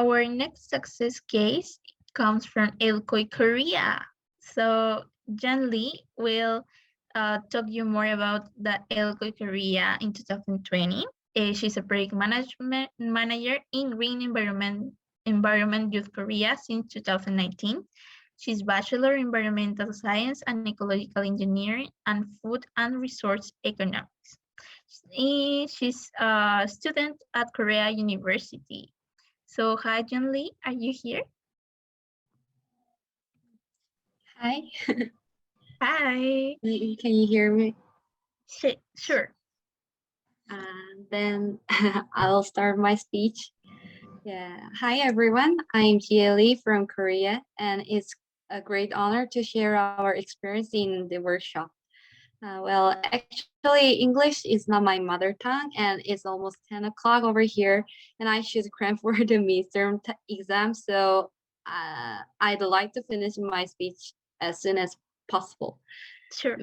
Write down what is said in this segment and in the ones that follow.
Our next success case comes from Elkoi, Korea. So Jan Lee will talk you more about the Elkoi Korea in 2020. She's a project management manager in Green Environment Youth Korea since 2019. She's Bachelor in Environmental Science and Ecological Engineering and Food and Resource Economics. She's a student at Korea University. So, hi, John Lee, are you here? Hi. Hi. Can you hear me? Sure. Then I'll start my speech. Yeah. Hi, everyone. I'm Jie Lee from Korea, and it's a great honor to share our experience in the workshop. Well, actually, English is not my mother tongue, and it's almost 10 o'clock over here, and I should cram for the midterm exam, so I'd like to finish my speech as soon as possible. Sure.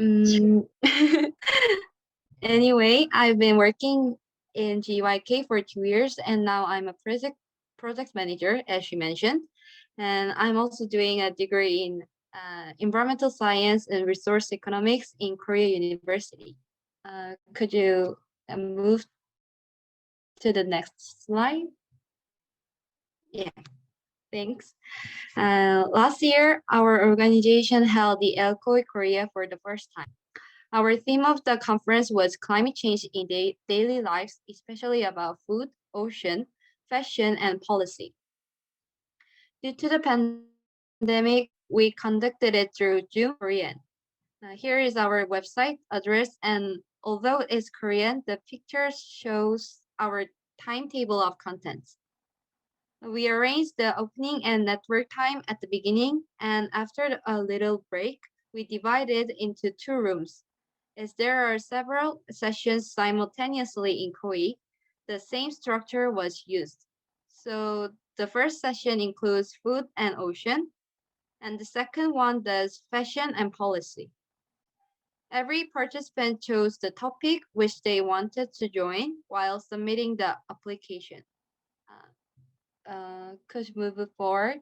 Anyway, I've been working in GYK for 2 years, and now I'm a project manager, as she mentioned. And I'm also doing a degree in environmental science and resource economics in Korea University. Could you move to the next slide? Yeah, thanks. Last year, our organization held the ELCOI Korea for the first time. Our theme of the conference was climate change in daily lives, especially about food, ocean, fashion, and policy. Due to the pandemic, we conducted it through Zoom Korean. Here is our website address, and although it's Korean, the picture shows our timetable of contents. We arranged the opening and network time at the beginning, and after a little break, we divided into 2 rooms. As there are several sessions simultaneously in KOI, the same structure was used. So the first session includes food and ocean, and the second one does fashion and policy. Every participant chose the topic which they wanted to join while submitting the application. Could you move it forward?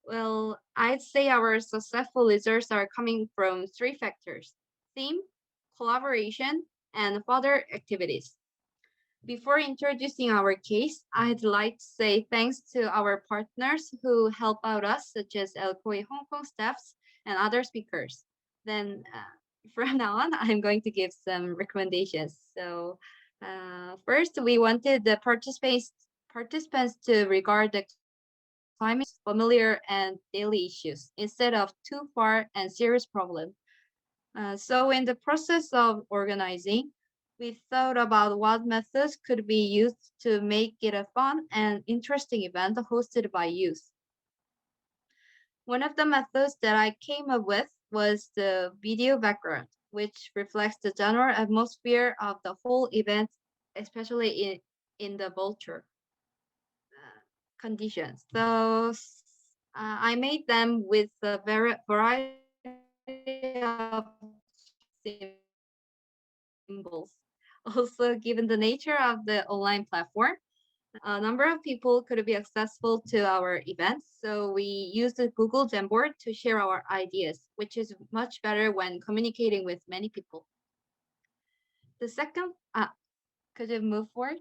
Well, I'd say our successful results are coming from 3 factors: theme, collaboration, and further activities. Before introducing our case, I'd like to say thanks to our partners who help out us, such as Elkoi Hong Kong staffs and other speakers. Then from now on, I'm going to give some recommendations. So first, we wanted the participants to regard the climate familiar and daily issues instead of too far and serious problem. So in the process of organizing, we thought about what methods could be used to make it a fun and interesting event hosted by youth. One of the methods that I came up with was the video background, which reflects the general atmosphere of the whole event, especially in the vulture conditions. So I made them with a variety of symbols. Also, given the nature of the online platform, a number of people could be accessible to our events. So we used the Google Jamboard to share our ideas, which is much better when communicating with many people. The second, could you move forward?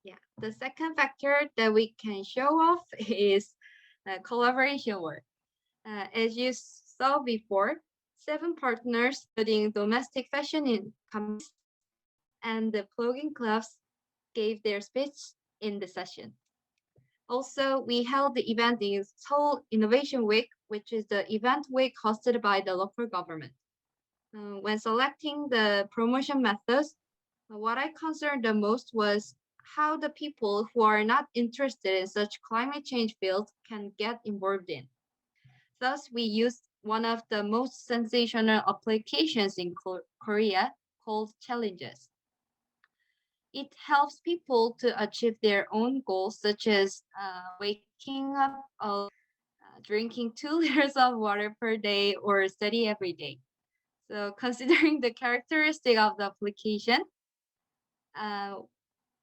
Yeah, the second factor that we can show off is collaboration work. As you saw before, 7 partners, including domestic fashion in companies and the plugging clubs, gave their speech in the session. Also, we held the event in Seoul Innovation Week, which is the event week hosted by the local government. When selecting the promotion methods, what I concerned the most was how the people who are not interested in such climate change fields can get involved in. Thus, we used one of the most sensational applications in Korea called challenges. It helps people to achieve their own goals, such as waking up, drinking 2 liters of water per day, or study every day. So considering the characteristic of the application,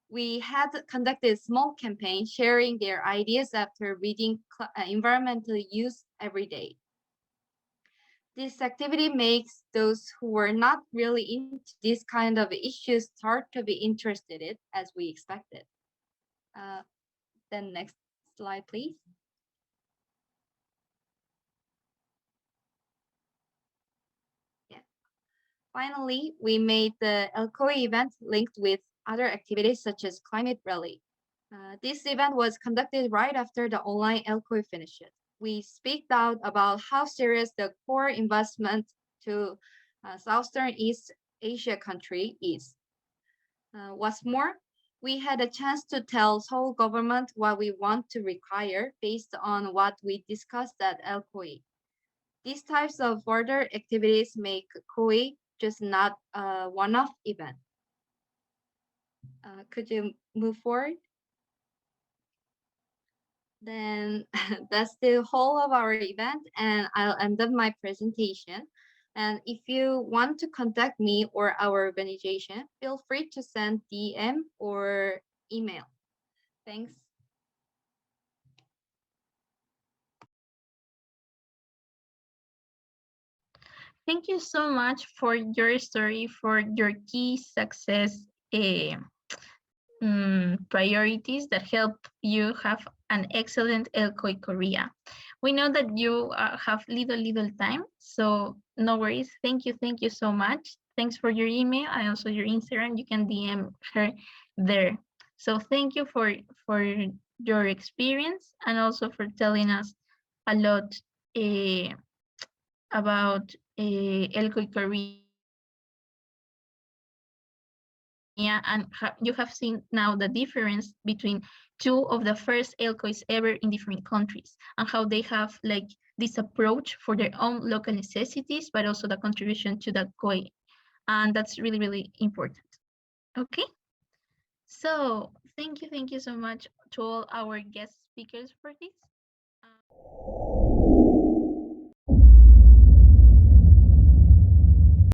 we had conducted a small campaign sharing their ideas after reading environmental use every day. This activity makes those who were not really into this kind of issues start to be interested in as we expected. Uh, then next slide, please. Yeah. Finally, we made the ELCOE event linked with other activities such as climate rally. This event was conducted right after the online ELCOE finished. We speak out about how serious the core investment to Southern East Asia country is. What's more, we had a chance to tell Seoul government what we want to require based on what we discussed at ELCOE. These types of further activities make COE just not a one-off event. Could you move forward? Then that's the whole of our event, and I'll end up my presentation. And if you want to contact me or our organization, feel free to send DM or email. Thanks. Thank you so much for your story, for your key success priorities that help you have an excellent ELCOE Korea. We know that you have little time, so no worries. Thank you so much. Thanks for your email and also your Instagram. You can DM her there. So thank you for your experience and also for telling us a lot about ELCOE Korea, and you have seen now the difference between two of the first ELCOEs ever in different countries and how they have like this approach for their own local necessities, but also the contribution to the COE. And that's really important. Okay. So thank you so much to all our guest speakers for this.